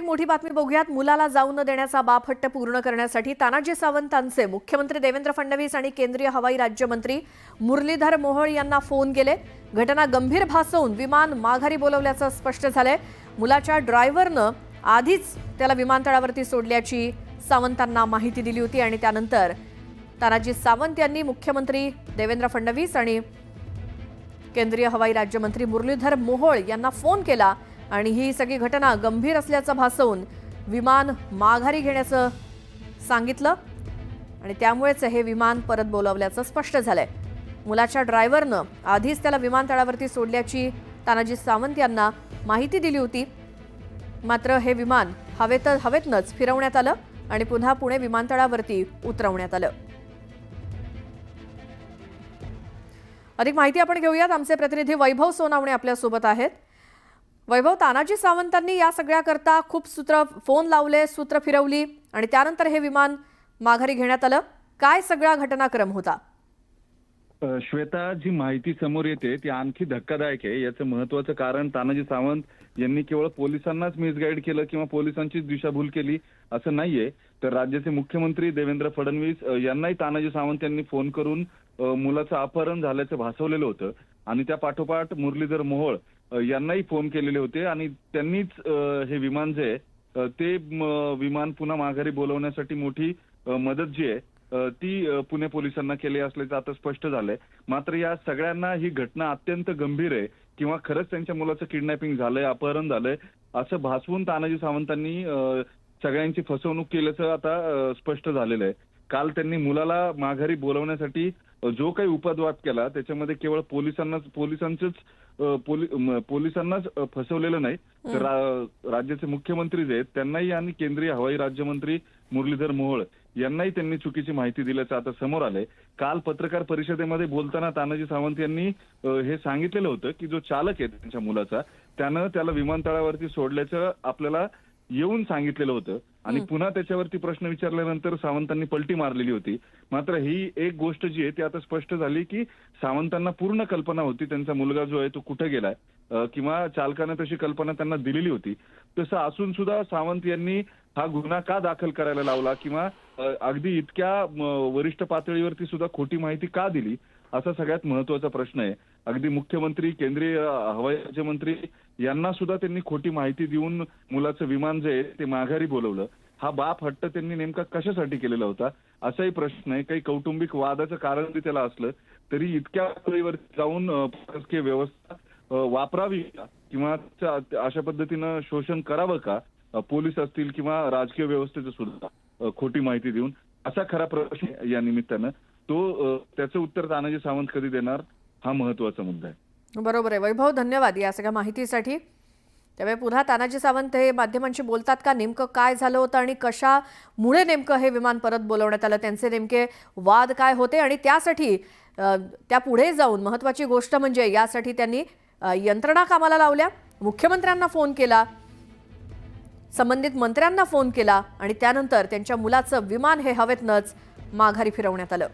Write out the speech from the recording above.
मोठी बातमी बघूयात। मुलाला जाऊ न देण्याचा बाप हट्ट पूर्ण करण्यासाठी तानाजी सावंतांचे मुख्यमंत्री देवेंद्र फडणवीस आणि केंद्रीय हवाई राज्यमंत्री मुरलीधर मोहोळ यांना फोन केले। घटना गंभीर भासवून विमान माघारी बोलवल्याचं स्पष्ट झालंय। मुलाच्या ड्रायव्हरनं आधीच त्याला विमानतळावरती सोडल्याची सावंतांना माहिती दिली होती आणि त्यानंतर तानाजी सावंत यांनी मुख्यमंत्री देवेंद्र फडणवीस आणि केंद्रीय हवाई राज्यमंत्री मुरलीधर मोहोळ यांना फोन केला आणि ही सगळी घटना गंभीर असल्याचं भासवून विमान माघारी घेण्याचं सांगितलं आणि त्यामुळेच हे विमान परत बोलावल्याचं स्पष्ट झालंय। मुलाच्या ड्रायव्हरनं आधीच त्याला विमानतळावरती सोडल्याची तानाजी सावंत यांना माहिती दिली होती, मात्र हे विमान हवेतनच फिरवण्यात आलं आणि पुन्हा पुणे विमानतळावरती उतरवण्यात आलं। अधिक माहिती आपण घेऊयात। आमचे प्रतिनिधी वैभव सोनावणे आपल्या सोबत आहेत। वैभव, तानाजी सावंतांनी या सगळ्या करता खूप फोन लावले, सूत्र फिरवली आणि त्यानंतर हे विमान माघारी घेण्यात आलं। काय सगळा घटनाक्रम होता? श्वेता, जी माहिती समोर येते ती आणखी धक्कादायक आहे। याचं महत्त्वाचं कारण तानाजी सावंत यांनी केवळ पोलिसांनाच मिसगाईड केलं किंवा पोलिसांचीच दिशाभूल केली असं नाहीये, तर राज्याचे मुख्यमंत्री देवेंद्र फडणवीस यांनाही तानाजी सावंत यांनी फोन करून मुलाचं अपहरण झाल्याचं भासवलेलं होतं आणि त्या पाठोपाठ मुरलीधर मोहोळ यांनाही फोन केलेले होते आणि त्यांनीच हे विमान जे आहे ते विमान पुन्हा माघारी बोलवण्यासाठी मोठी मदत जी आहे ती पुणे पोलिसांना केली असल्याचं आता स्पष्ट झालंय। मात्र या सगळ्यांना ही घटना अत्यंत गंभीर आहे किंवा खरंच त्यांच्या मुलाचं किडनॅपिंग झालंय, अपहरण झालंय असं भासवून तानाजी सावंतांनी सगळ्यांची फसवणूक केल्याचं आता स्पष्ट झालेलं आहे। काल त्यांनी मुलाला माघारी बोलवण्यासाठी जो काही उपद्व्याप केला त्याच्यामध्ये केवळ पोलिसांनाच फसवलेलं नाही, तर राज्याचे मुख्यमंत्री जे आहेत त्यांनाही आणि केंद्रीय हवाई राज्यमंत्री मुरलीधर मोहोळ यांनाही त्यांनी चुकीची माहिती दिल्याचं आता समोर आलंय। काल पत्रकार परिषदेमध्ये बोलताना तानाजी सावंत यांनी हे सांगितलेलं होतं की जो चालक आहे त्यांच्या मुलाचा त्यानं त्याला विमानतळावरती सोडल्याचं आपल्याला येऊन सांगितलेलं होतं आणि पुन्हा त्याच्यावरती प्रश्न विचारल्यानंतर सावंतांनी पलटी मारलेली होती। मात्र ही एक गोष्ट जी आहे ती आता स्पष्ट झाली की सावंतांना पूर्ण कल्पना होती त्यांचा मुलगा जो आहे तो कुठे गेलाय किंवा चालकानं तशी कल्पना त्यांना दिलेली होती। तसं असून सुद्धा सावंत यांनी हा गुन्हा का दाखल करायला लावला किंवा अगदी इतक्या वरिष्ठ पातळीवरती सुद्धा खोटी माहिती का दिली असा सगळ्यात महत्त्वाचा प्रश्न आहे। अगदी मुख्यमंत्री, केंद्रीय हवाई राज्यमंत्री यांना सुद्धा त्यांनी खोटी माहिती देऊन मुलाचं विमान जे आहे ते माघारी बोलवलं। हा बाप हट्ट त्यांनी नेमका कशासाठी केलेला होता असाही प्रश्न आहे। काही कौटुंबिक वादाचं कारण जरी त्याला असलं तरी इतक्या पातळीवरती जाऊन प्रशासकीय व्यवस्था वापरावी किंवा अशा पद्धतीनं शोषण करावं का पोलीस असतील किंवा राजकीय व्यवस्थेचं सुद्धा खोटी माहिती देऊन, असा खरा प्रश्न या निमित्तानं तो त्याचं उत्तर तानाजी सावंत कधी देणार हा महत्त्वाचा मुद्दा आहे। बरोबर आहे वैभव, धन्यवाद या सगळ्या माहितीसाठी। त्यामुळे पुन्हा तानाजी सावंत हे माध्यमांशी बोलतात का, नेमकं काय झालं होतं आणि कशामुळे नेमकं हे विमान परत बोलवण्यात आलं, त्यांचे नेमके वाद काय होते आणि त्यासाठी त्या पुढे जाऊन महत्त्वाची गोष्ट म्हणजे यासाठी त्यांनी यंत्रणा कामाला लावल्या, मुख्यमंत्र्यांना फोन केला, संबंधित मंत्र्यांना फोन केला आणि त्यानंतर त्यांच्या मुलाचं विमान हे हवेतनच माघारी फिरवण्यात आलं।